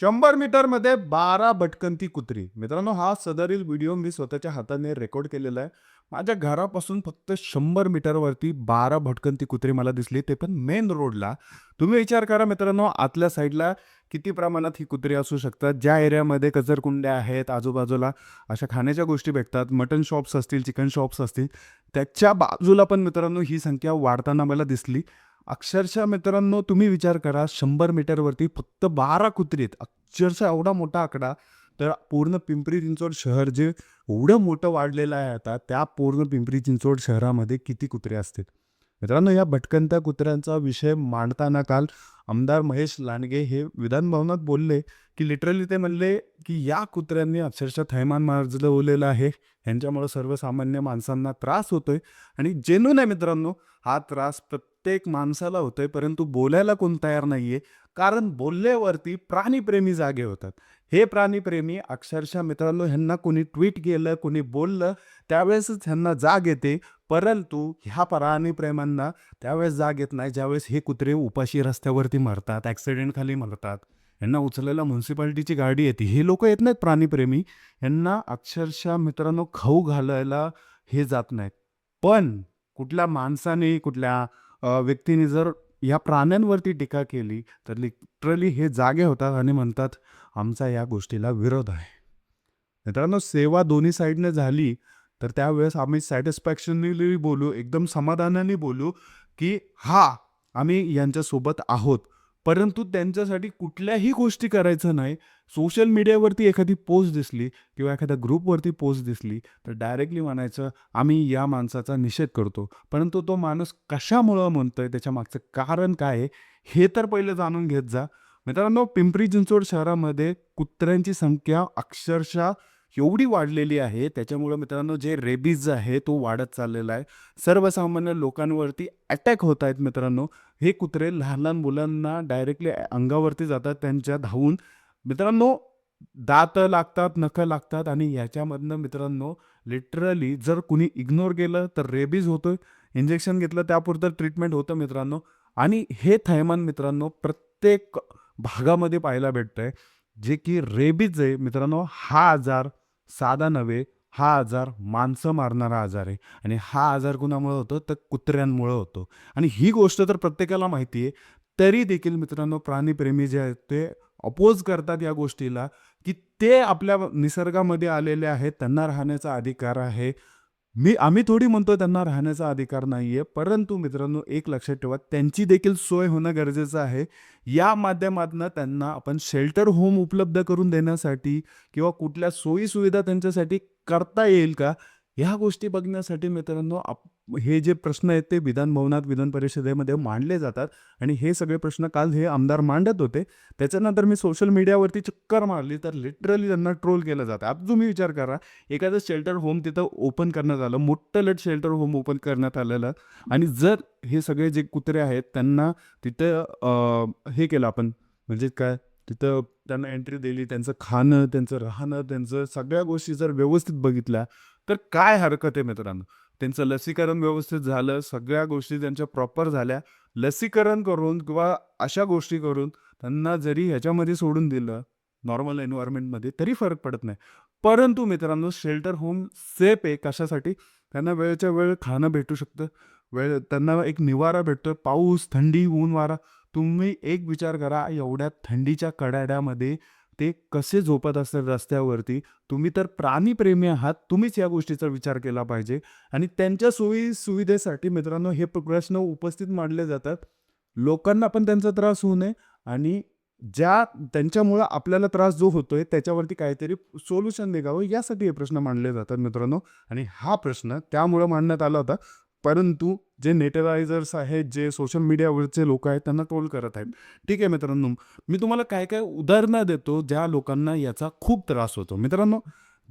100 मीटरमध्ये 12 भटकंती कुत्री. मित्रांनो, हा सदरील व्हिडिओ मी स्वतःच्या हाताने रेकॉर्ड केलेला आहे. माझ्या घरापासून फक्त 100 मीटरवरती 12 भटकंती कुत्री मला दिसली, ते पण मेन रोडला. तुम्ही विचार करा मित्रांनो, आतल्या साईडला किती प्रमाणात ही कुत्री असू शकतात. ज्या एरियामध्ये कचरकुंड्या आहेत, आजूबाजूला अशा खाण्याच्या गोष्टी भेटतात, मटन शॉप्स असतील, चिकन शॉप्स असतील, त्याच्या बाजूला पण मित्रांनो ही संख्या वाढताना मला दिसली. अक्षरशः मित्रांनो, तुम्ही विचार करा, 100 मीटरवरती फक्त 12 कुत्री आहेत. अक्षरशः एवढा मोठा आकडा. तर पूर्ण पिंपरी चिंचवड शहर जे एवढं मोठं वाढलेलं आहे आता, त्या पूर्ण पिंपरी चिंचवड शहरामध्ये किती कुत्रे असतील? मित्रांनो, या भटकंत्या कुत्र्यांचा विषय मांडताना काल आमदार महेश लांडगे हे विधान भवनात बोलले, की लिटरली ते म्हणले, की या कुत्र्यांनी अक्षरशः थैमान माजवलेलं आहे. ह्यांच्यामुळं सर्वसामान्य माणसांना त्रास होतोय आणि जेन्युइन आहे मित्रांनो, हा त्रास प्रत्येक माणसाला होतोय, परंतु बोलायला कोण तयार नाहीये. कारण बोलल्यावरती प्राणीप्रेमी जागे होतात. हे प्राणीप्रेमी अक्षरशः मित्रांनो, ह्यांना कोणी ट्वीट केलं, कोणी बोललं, त्यावेळेसच ह्यांना जाग येते. परंतु ह्या प्राणीप्रेमांना त्यावेळेस जाग येत नाही, ज्यावेळेस हे कुत्रे उपाशी रस्त्यावरती मरतात, ॲक्सिडेंटखाली मरतात. ह्यांना उचलायला म्युन्सिपाल्टीची गाडी येते. हे लोकं येत नाहीत प्राणीप्रेमी. ह्यांना अक्षरशः मित्रांनो खाऊ घालायला हे जात नाहीत. पण कुठल्या माणसाने, कुठल्या व्यक्तीने जर या प्राण्यांवरती टीका केली, तर लिटरली हे जागे होतात आणि म्हणतात, आमचा या गोष्टीला विरोध आहे. मित्रांनो, सेवा दोन्ही साईडने झाली, तर त्यावेळेस आम्ही सॅटिस्फॅक्शनली बोलू, एकदम समाधानाने बोलू, की हां, आम्ही यांच्यासोबत आहोत. परंतु त्यांच्यासाठी कुठल्याही गोष्टी करायचं नाही. सोशल मीडियावरती एखादी पोस्ट दिसली किंवा एखाद्या ग्रुपवरती पोस्ट दिसली, तर डायरेक्टली म्हणायचं, आम्ही या माणसाचा निषेध करतो. परंतु तो माणूस कशामुळं म्हणतोय, त्याच्यामागचं कारण काय आहे, हे तर पहिले जाणून घेत जा. मित्रांनो, पिंपरी चिंचवड शहरामध्ये कुत्र्यांची संख्या अक्षरशः एवढी वाढलेली आहे, त्याच्यामुळं मित्रांनो जे रेबीज आहे तो वाढत चाललेला आहे. सर्वसामान्य लोकांवरती अटॅक होत आहेत मित्रांनो. हे कुत्रे लहान-लहान मुलांना डायरेक्टली अंगावरती जातात त्यांच्या धावून. मित्रांनो, दातं लागतात, नखं लागतात आणि ह्याच्यामधनं मित्रांनो लिटरली जर कुणी इग्नोर केलं तर रेबीज होतोय. इंजेक्शन घेतलं त्यापुरतं ट्रीटमेंट होतं मित्रांनो. आणि हे थैमान मित्रांनो प्रत्येक भागामध्ये पाहायला भेटतंय. जे की रेबीज आहे मित्रांनो, हा आजार साधा नव्हे, हा आजार माणसं मारणारा आजार आहे. आणि हा आजार कुणामुळे होतो तर कुत्र्यांमुळं होतो. आणि ही गोष्ट तर प्रत्येकाला माहिती आहे. तरी देखील मित्रांनो प्राणीप्रेमी जे आहेत ते अपोज करतात या गोष्टीला, की ते आपल्या निसर्गामध्ये आलेले आहेत, त्यांना राहण्याचा अधिकार आहे. आम्ही थोडी म्हणतोय त्यांना राहण्याचा अधिकार नाहीये. परंतु मित्रांनो एक लक्षात ठेवा, त्यांची देखील सोय होणं गरजेचं आहे. या माध्यमातनं त्यांना आपण शेल्टर होम उपलब्ध करून देण्यासाठी किंवा कुठल्या सोयी-सुविधा त्यांच्यासाठी करता येईल का? ह्या गोष्टी बघण्यासाठी मित्रांनो हे जे प्रश्न आहेत ते विधान भवनात, विधान परिषदेमध्ये मांडले जातात आणि हे सगळे प्रश्न काल हे आमदार मांडत होते. त्याच्यानंतर मी सोशल मीडियावरती चक्कर मारली तर लिटरली त्यांना ट्रोल केलं जातं. आता तुम्ही विचार करा, एखादं शेल्टर होम तिथं ओपन करण्यात आलं, मोठं शेल्टर होम ओपन करण्यात आलेलं आणि जर हे सगळे जे कुत्रे आहेत त्यांना तिथं हे केलं आपण म्हणजे काय, तिथं त्यांना एंट्री दिली, त्यांचं खाणं, त्यांचं राहणं, त्यांचं सगळ्या गोष्टी जर व्यवस्थित बघितल्या, तर काय हरकत आहे मित्रांनो. त्यांचं लसीकरण व्यवस्थित झालं, सगळ्या गोष्टी त्यांच्या प्रॉपर झाल्या. लसीकरण करून किंवा अशा गोष्टी करून त्यांना जरी ह्याच्यामध्ये सोडून दिलं, नॉर्मल एन्व्हायर्नमेंटमध्ये तरी फरक पडत नाही. परंतु मित्रांनो शेल्टर होम सेफ आहे कशासाठी? त्यांना वेळच्या वेळ खाणं भेटू शकतं. त्यांना एक निवारा भेटतो. पाऊस, थंडी, ऊन, वारा. तुम्ही एक विचार करा, एवढ्या थंडीच्या कडाड्यामध्ये ते कसे झोपत असतील रस्त्यावरती. तुम्ही तर प्राणीप्रेमी आहात. तुम्हीच या गोष्टीचा विचार केला पाहिजे आणि त्यांच्या सोयी-सुविधेसाठी मित्रांनो हे प्रश्न उपस्थित मांडले जातात. लोकांना पण त्यांचा त्रास होऊ नये आणि त्यांच्यामुळं आपल्याला त्रास जो होतोय त्याच्यावरती काहीतरी सोल्युशन निघावं यासाठी हे प्रश्न मांडले जातात मित्रांनो. आणि हा प्रश्न त्यामुळं मांडण्यात आला होता. परंतु जे नेटलायझर्स आहेत, जे सोशल मीडियावरचे लोकं आहेत त्यांना ट्रोल करत आहेत. ठीक आहे मित्रांनो, मी तुम्हाला काय-काय उदाहरणं देतो ज्या लोकांना याचा खूप त्रास होतो. मित्रांनो,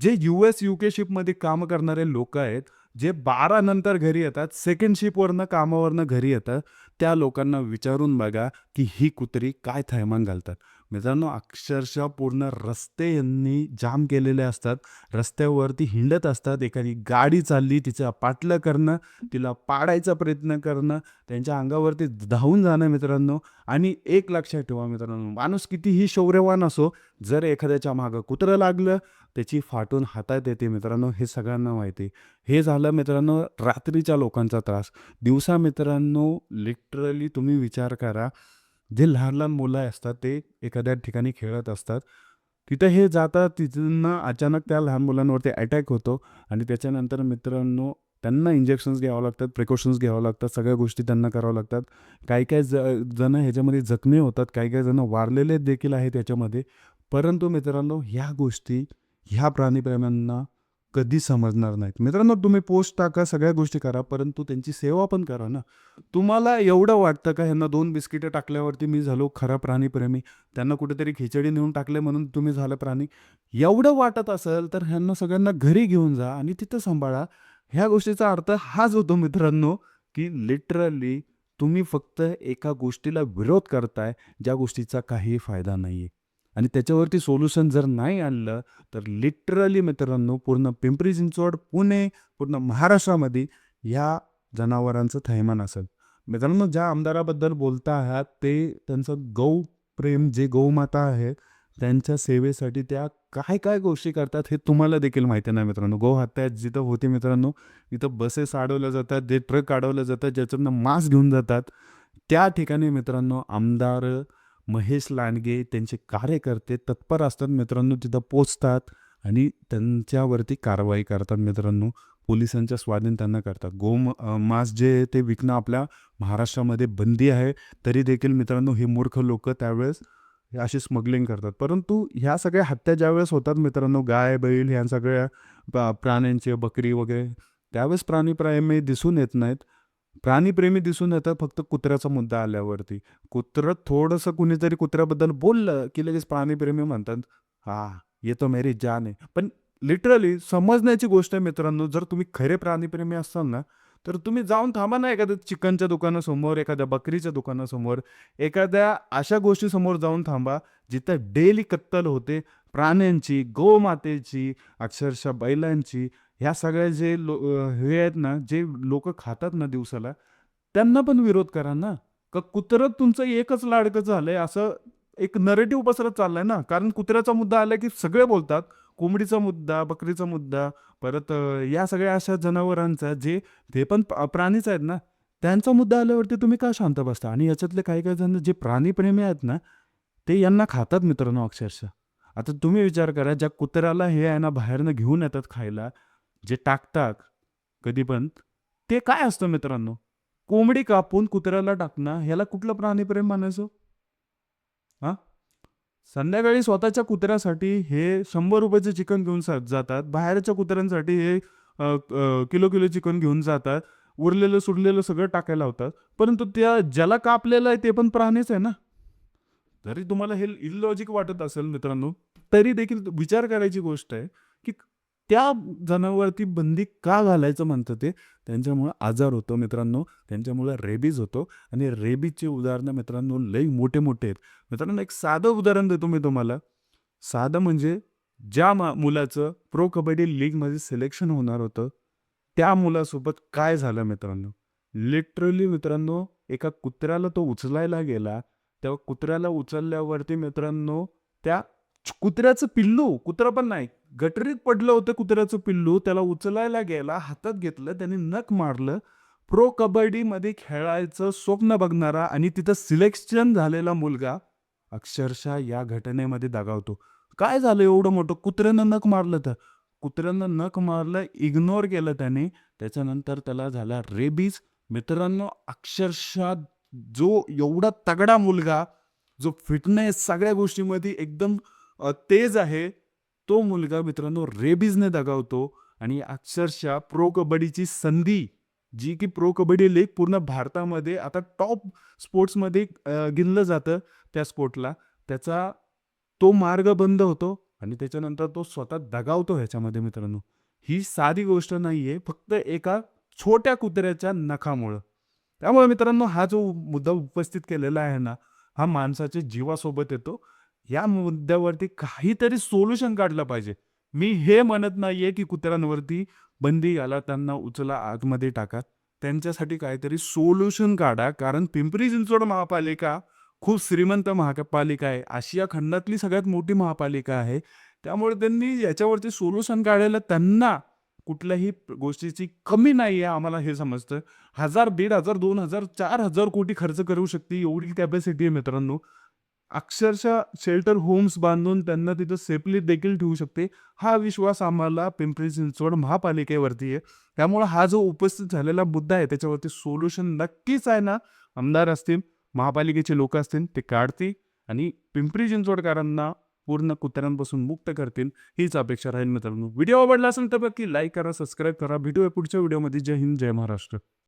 जे US, UK शिपमध्ये काम करणारे लोकं आहेत, जे 12 नंतर घरी येतात, सेकंड शिपवरनं कामावरनं घरी येतात, त्या लोकांना विचारून बघा, की ही कुत्री काय थैमान घालतात. मित्रांनो, अक्षरशः पूर्ण रस्ते यांनी जाम केलेले असतात. रस्त्यावरती हिंडत असतात. एखादी गाडी चालली, तिचं पाठलं करणं, तिला पाडायचा प्रयत्न करणं, त्यांच्या अंगावरती धावून जाणं मित्रांनो. आणि एक लक्षात ठेवा मित्रांनो, माणूस कितीही शौर्यवान असो, जर एखाद्याच्या मागं कुत्रं लागलं, त्याची फाटून हातात येते मित्रांनो, हे सगळ्यांना माहिती आहे. हे झालं मित्रांनो रात्रीच्या लोकांचा त्रास. दिवसा मित्रांनो लिटरली तुम्ही विचार करा, जे लहान-लहान मुलं असतात ते एखाद्या ठिकाणी खेळत असतात. तिथं हे जातात, तिथनं अचानक त्या लहान मुलांवरती अटॅक होतो आणि त्याच्यानंतर मित्रांनो त्यांना इंजेक्शन्स घ्यावं लागतात, प्रिकॉशन्स घ्यावं लागतात, सगळ्या गोष्टी त्यांना कराव्या लागतात. काही-काही जण ह्याच्यामध्ये जखमी होतात, काही-काही जण वारलेले देखील आहेत याच्यामध्ये. परंतु मित्रांनो ह्या गोष्टी ह्या प्राणीप्रेमींना कधी समजणार नाहीत. मित्रांनो, तुम्ही पोस्ट टाका, सगळ्या गोष्टी करा, परंतु त्यांची सेवा पण करा ना. तुम्हाला एवढं वाटतं का ह्यांना 2 बिस्किटं टाकल्यावरती मी झालो खरा प्राणीप्रेमी? त्यांना कुठेतरी खिचडी नेऊन टाकले म्हणून तुम्ही झालं प्राणी? एवढं वाटत असेल तर ह्यांना सगळ्यांना घरी घेऊन जा आणि तिथं सांभाळा. ह्या गोष्टीचा अर्थ हाच होतो मित्रांनो, की लिटरली तुम्ही फक्त एका गोष्टीला विरोध करताय, ज्या गोष्टीचा काहीही फायदा नाहीये. आणि त्याच्यावरती सोल्युशन जर नाही आणलं, तर लिटरली मित्रांनो पूर्ण पिंपरी चिंचवड, पुणे, पूर्ण महाराष्ट्रामध्ये ह्या जनावरांचं थैमान असेल. मित्रांनो, ज्या आमदाराबद्दल बोलता आहात ते त्यांचं गौप्रेम, जे गौमाता आहे त्यांच्या सेवेसाठी त्या काय-काय गोष्टी करतात हे तुम्हाला देखील माहिती नाही मित्रांनो. गोहत्या जिथं होती मित्रांनो, तिथं बसेस अडवल्या जातात, जे ट्रक अडवले जातात, ज्याच्यातनं मांस घेऊन जातात. त्या ठिकाणी मित्रांनो आमदार महेश लांडगे, त्यांचे कार्यकर्ते तत्पर असतात मित्रांनो, तिथं पोहोचतात आणि त्यांच्यावरती कारवाई करतात मित्रांनो. पोलिसांच्या स्वाधीन त्यांना करतात. मांस जे आहे ते विकणं आपल्या महाराष्ट्रामध्ये बंदी आहे. तरी देखील मित्रांनो हे मूर्ख लोकं त्यावेळेस हे अशी स्मगलिंग करतात. परंतु ह्या सगळ्या हत्या ज्यावेळेस होतात मित्रांनो, गाय, बैल ह्या सगळ्या प्राण्यांचे, बकरी वगैरे, त्यावेळेस प्राणीप्रेमी दिसून येत नाहीत. प्राणीप्रेमी दिसून येतात फक्त कुत्र्याचा मुद्दा आल्यावरती. कुत्रं थोडंसं कुणीतरी कुत्र्याबद्दल बोललं, की लगेच प्राणीप्रेमी म्हणतात, "हां, ये तो मेरी जान है." पण लिटरली समजण्याची गोष्ट आहे मित्रांनो, जर तुम्ही खरे प्राणीप्रेमी असाल ना, तर तुम्ही जाऊन थांबा ना एखाद्या चिकनच्या दुकानासमोर, एखाद्या बकरीच्या दुकानासमोर, एखाद्या अशा गोष्टीसमोर जाऊन थांबा, जिथं डेली कत्तल होते प्राण्यांची, गोमातेची, अक्षरशः बैलांची. ह्या सगळ्या जे हे आहेत ना, जे लोकं खातात ना दिवसाला, त्यांना पण विरोध करा ना. का कुत्रं तुमचं एकच लाडकं झालंय, असं एक नरेटिव्ह पसरत चाललाय ना. कारण कुत्र्याचा मुद्दा आला की सगळे बोलतात. कोंबडीचा मुद्दा, बकरीचा मुद्दा, परत या सगळ्या अशा जनावरांचा जे ते पण प्राणीच आहेत ना, त्यांचा मुद्दा आल्यावरती तुम्ही का शांत बसता? आणि याच्यातले काही-काही जण जे प्राणीप्रेमी आहेत ना, ते यांना खातात मित्रांनो अक्षरशः. आता तुम्ही विचार करा, ज्या कुत्र्याला हे आहे ना बाहेरनं घेऊन येतात खायला, जे टाकतात कधी पण, ते काय असतं मित्रांनो? कोंबडी कापून कुत्र्याला टाकणं, ह्याला कुठलं प्राणीप्रेम म्हणायचं? हां? संध्याकाळी स्वतःच्या कुत्र्यासाठी हे ₹100 चिकन घेऊन जातात. बाहेरच्या कुत्र्यांसाठी हे किलो-किलो चिकन घेऊन जातात. उरलेलं-सुरलेलं सगळं टाकायला लावतात. परंतु त्या ज्याला कापलेलं आहे ते पण प्राणीच आहे ना. जरी तुम्हाला हे इलॉजिक वाटत असेल मित्रांनो, तरी देखील विचार करायची गोष्ट आहे, की त्या जनावरती बंदी का घालायचं म्हणतं ते, त्यांच्यामुळं आजार होतो मित्रांनो, त्यांच्यामुळं रेबीज होतो आणि रेबीजची उदाहरणं मित्रांनो लई मोठे-मोठे आहेत. मित्रांनो एक साधं उदाहरण देतो मी तुम्हाला. साधं म्हणजे ज्या मुलाचं प्रो कबड्डी लीगमध्ये सिलेक्शन होणार होतं, त्या मुलासोबत काय झालं मित्रांनो. लिटरली मित्रांनो, एका कुत्र्याला तो उचलायला गेला. तेव्हा कुत्र्याला उचलल्यावरती मित्रांनो, त्या कुत्र्याचं पिल्लू, कुत्रं पण नाही, गटरीत पडलं होतं कुत्र्याचं पिल्लू. त्याला उचलायला गेला, हातात घेतलं, त्याने नख मारलं. प्रो कबड्डीमध्ये खेळायचं स्वप्न बघणारा आणि तिथं सिलेक्शन झालेला मुलगा अक्षरशः या घटनेमध्ये दगावतो. काय झालं एवढं मोठं? कुत्र्यानं नख मारलं तर. कुत्र्यानं नख मारलं, इग्नोर केलं त्याने. त्याच्यानंतर त्याला झाला रेबीज. मित्रांनो अक्षरशः जो एवढा तगडा मुलगा, जो फिटनेस सगळ्या गोष्टींमध्ये एकदम तेज आहे, तो मुलगा मित्रांनो रेबीजने दगावतो आणि अक्षरशः प्रो कबड्डीची संधी, जी की प्रो कबड्डी लीग पूर्ण भारतामध्ये आता टॉप स्पोर्ट्समध्ये गिनलं जातं त्या स्पोर्टला. त्याचा तो मार्ग बंद होतो आणि त्याच्यानंतर तो स्वतः दगावतो ह्याच्यामध्ये मित्रांनो. ही साधी गोष्ट नाहीये, फक्त एका छोट्या कुत्र्याच्या नखामुळं. त्यामुळे मित्रांनो हा जो मुद्दा उपस्थित केलेला आहे ना, हा माणसाच्या जीवासोबत येतो. या मुद्द्यावरती काहीतरी सोल्युशन काढलं पाहिजे. मी हे म्हणत नाहीये, की कुत्र्यांवरती बंदी घाला, त्यांना उचला, आतमध्ये टाका. त्यांच्यासाठी काहीतरी सोल्युशन काढा. कारण पिंपरी चिंचवड महापालिका खूप श्रीमंत महापालिका आहे. आशिया खंडातली सगळ्यात मोठी महापालिका आहे. त्यामुळे त्यांनी याच्यावरती सोल्युशन काढायला त्यांना कुठल्याही गोष्टीची कमी नाही आहे, आम्हाला हे समजतं. 1000, 1500, 2000, 4000 कोटी खर्च करू शकते एवढी कॅपॅसिटी आहे मित्रांनो. अक्षरशः शेल्टर होम्स बांधून त्यांना तिथं सेफली देखील ठेवू शकते. हा विश्वास आम्हाला पिंपरी चिंचवड महापालिकेवरती आहे. त्यामुळे हा जो उपस्थित झालेला मुद्दा आहे त्याच्यावरती सोल्युशन नक्कीच आहे ना, आमदार असतील, महापालिकेचे लोकं असतील ते काढतील आणि पिंपरी चिंचवडकरांना पूर्ण कुत्र्यांपासून मुक्त करतील, हीच अपेक्षा राहील मित्रांनो. व्हिडिओ आवडला असेल तर नक्की लाईक करा, सबस्क्राईब करा. भेटूया पुढच्या व्हिडिओमध्ये. जय हिंद, जय महाराष्ट्र.